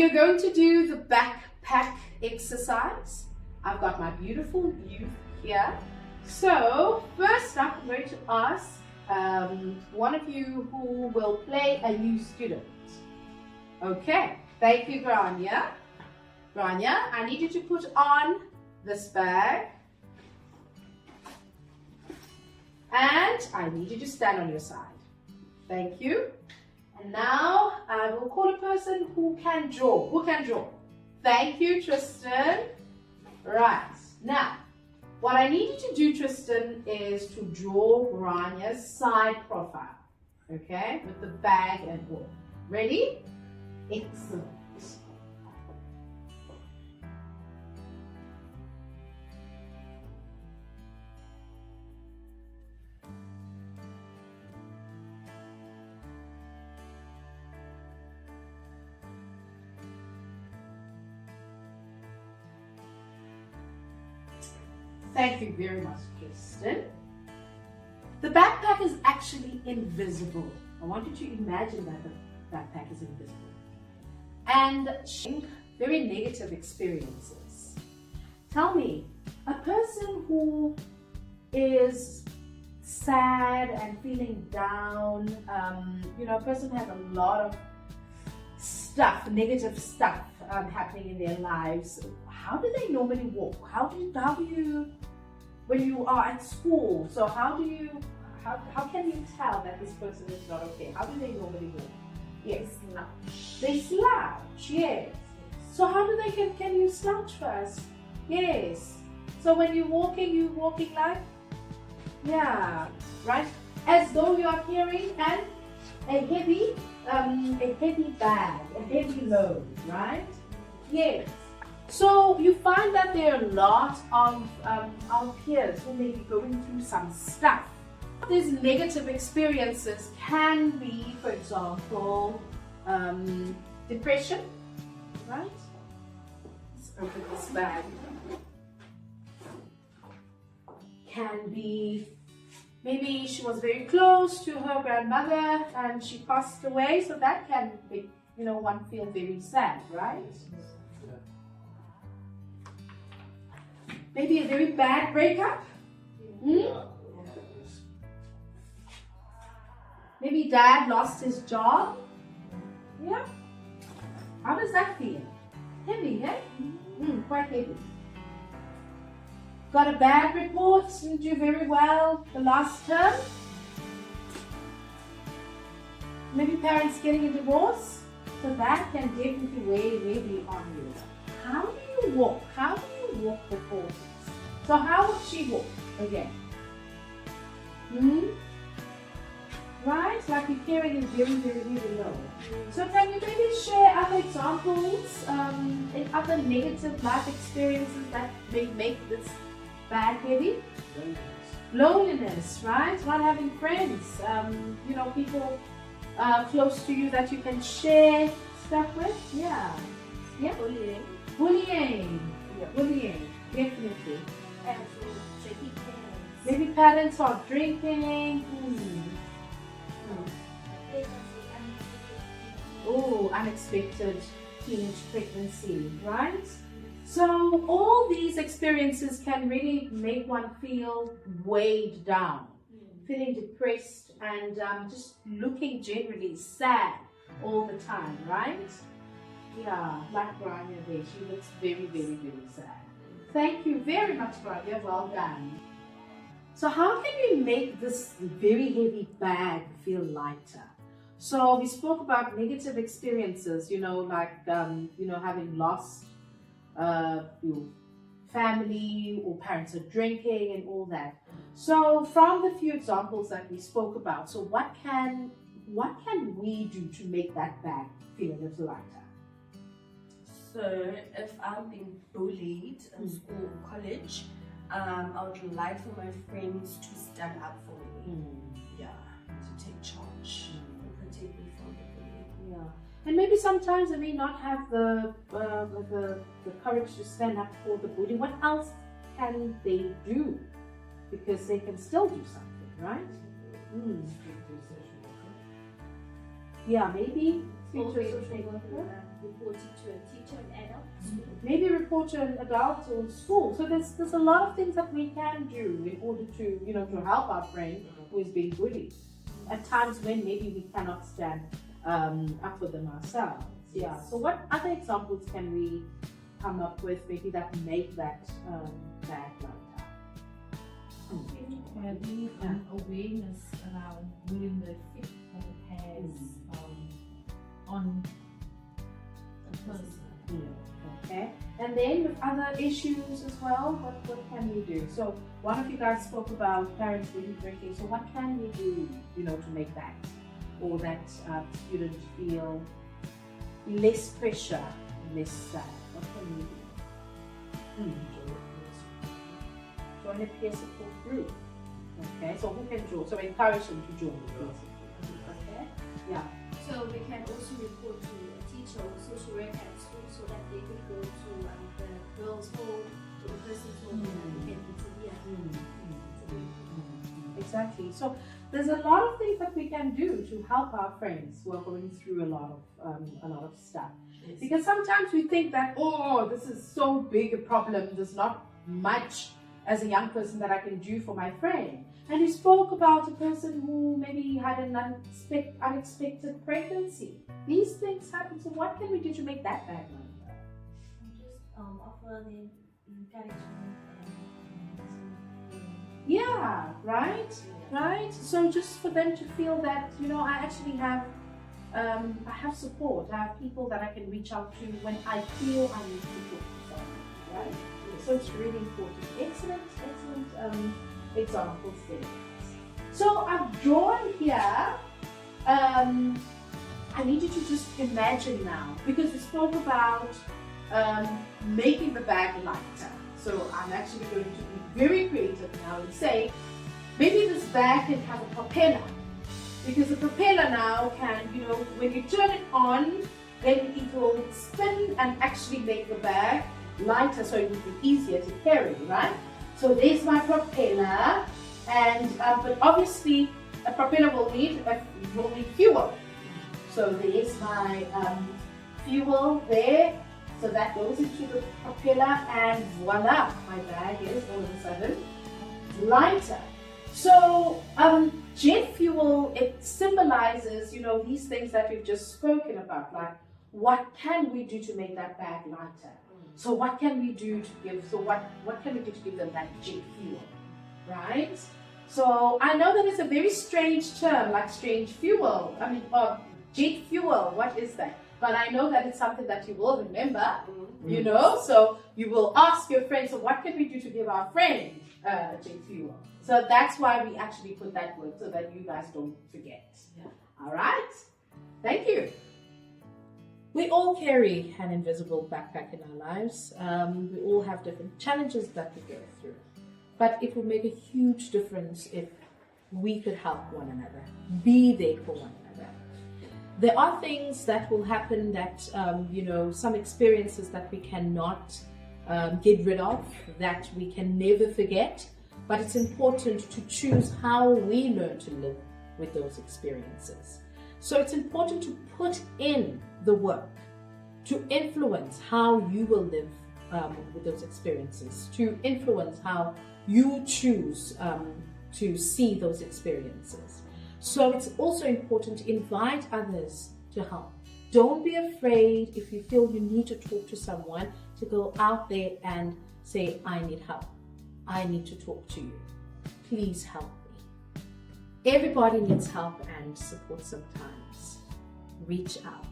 You're going to do the backpack exercise. I've got my beautiful youth here. So first up, I'm going to ask one of you who will play a new student. Okay, thank you, Grania. Grania, I need you to put on this bag. And I need you to stand on your side. Thank you. And now I will call a person who can draw. Who can draw? Thank you, Tristan. Right. Now, what I need you to do, Tristan, is to draw Grania's side profile. Okay? With the bag and all. Ready? Excellent. Thank you very much, Kristen. The backpack is actually invisible. I want you to imagine that the backpack is invisible. And very negative experiences. Tell me, a person who is sad and feeling down, a person has a lot of stuff, negative stuff happening in their lives. How do they normally walk? How do you, when you are at school, so how can you tell that this person is not okay? How do they normally walk? Yes, slouch. They slouch, yes. So how do they, can you slouch first? Yes. So when you're walking like, yeah, right? As though you are carrying a heavy bag, a heavy load, right? Yes. So you find that there are a lot of our peers who may be going through some stuff. These negative experiences can be, for example, depression, right? Let's open this bag. Can be, maybe she was very close to her grandmother and she passed away, so that can make, one feel very sad, right? Maybe a very bad breakup. Maybe dad lost his job. Yeah. How does that feel? Heavy, eh? Quite heavy. Got a bad report, didn't do very well the last term. Maybe parents getting a divorce. So that can definitely weigh heavy on you. How do you walk? How do you walk before this? So how would she walk again? Right? Like you're carrying it very, very, very low. So can you maybe share other examples in other negative life experiences that may make this bag heavy? Loneliness, right? Not having friends. People close to you that you can share stuff with. Yeah. Yeah. Bullying. Yeah. Bullying. Definitely. Maybe parents are drinking. Oh, unexpected teenage pregnancy, right? So all these experiences can really make one feel weighed down, feeling depressed and just looking generally sad all the time, right? Yeah, like Grania there, she looks very, very, very sad. Thank you very much, Grania, well done. So how can we make this very heavy bag feel lighter? So we spoke about negative experiences, like, having lost your family or parents are drinking and all that. So from the few examples that we spoke about, so what can we do to make that bag feel a little lighter? So if I've been bullied in school or college, I would like for my friends to stand up for me. Yeah, to take charge and protect me from the bullying. Yeah. And maybe sometimes they may not have the courage to stand up for the bully. What else can they do? Because they can still do something, right? Yeah, maybe speak Or to a maybe social they could worker. report it to a teacher, an adult. Maybe report to an adult or school. So there's a lot of things that we can do in order to, to help our friend who is being bullied. At times when maybe we cannot stand up for them ourselves. Yeah. So what other examples can we come up with maybe that make that bad lighter? Maybe an awareness around bullying the effect that it has on the person. Okay. And then with other issues as well, what can we do? So one of you guys spoke about parents really drinking. So what can we do, to make that or that student feel less pressure, less sad? What can we do? Join a peer support group. Okay. So who can join? So encourage them to join the peer support group. Okay. Yeah. So we can also report to a teacher or social worker at school so that they could go to the girls' home or the person's home and they can intervene. Exactly. So there's a lot of things that we can do to help our friends who are going through a lot of stuff. Yes. Because sometimes we think that, this is so big a problem, there's not much as a young person that I can do for my friend. And you spoke about a person who maybe had an unexpected pregnancy. These things happen, so what can we do to make that bad one? Just offer them encouragement and Yeah, right? Right? So just for them to feel that, I actually have I have support. I have people that I can reach out to when I feel I need to talk to someone, right? So it's really important. Excellent examples there. So I've drawn here, I need you to just imagine now, because we spoke about making the bag lighter. So I'm actually going to be very creative now and say, maybe this bag can have a propeller. Because the propeller now can, when you turn it on, then it will spin and actually make the bag lighter, so it will be easier to carry, right? So there's my propeller, and but obviously a propeller will need fuel. So there's my fuel there. So that goes into the propeller, and voila, my bag is all of a sudden lighter. So jet fuel, it symbolizes, these things that we've just spoken about, like what can we do to make that bag lighter? So what can we do to give, what can we do to give them that jet fuel, right? So I know that it's a very strange term, like strange fuel. Jet fuel, what is that? But I know that it's something that you will remember, so you will ask your friend, so what can we do to give our friend jet fuel? So that's why we actually put that word, so that you guys don't forget. Yeah. All right? Thank you. We all carry an invisible backpack in our lives. We all have different challenges that we go through. But it will make a huge difference if we could help one another, be there for one another. There are things that will happen that, some experiences that we cannot get rid of, that we can never forget. But it's important to choose how we learn to live with those experiences. So it's important to put in the work to influence how you will live with those experiences, to influence how you choose to see those experiences. So it's also important to invite others to help. Don't be afraid if you feel you need to talk to someone, to go out there and say, I need help. I need to talk to you. Please help me. Everybody needs help and support sometimes. Reach out.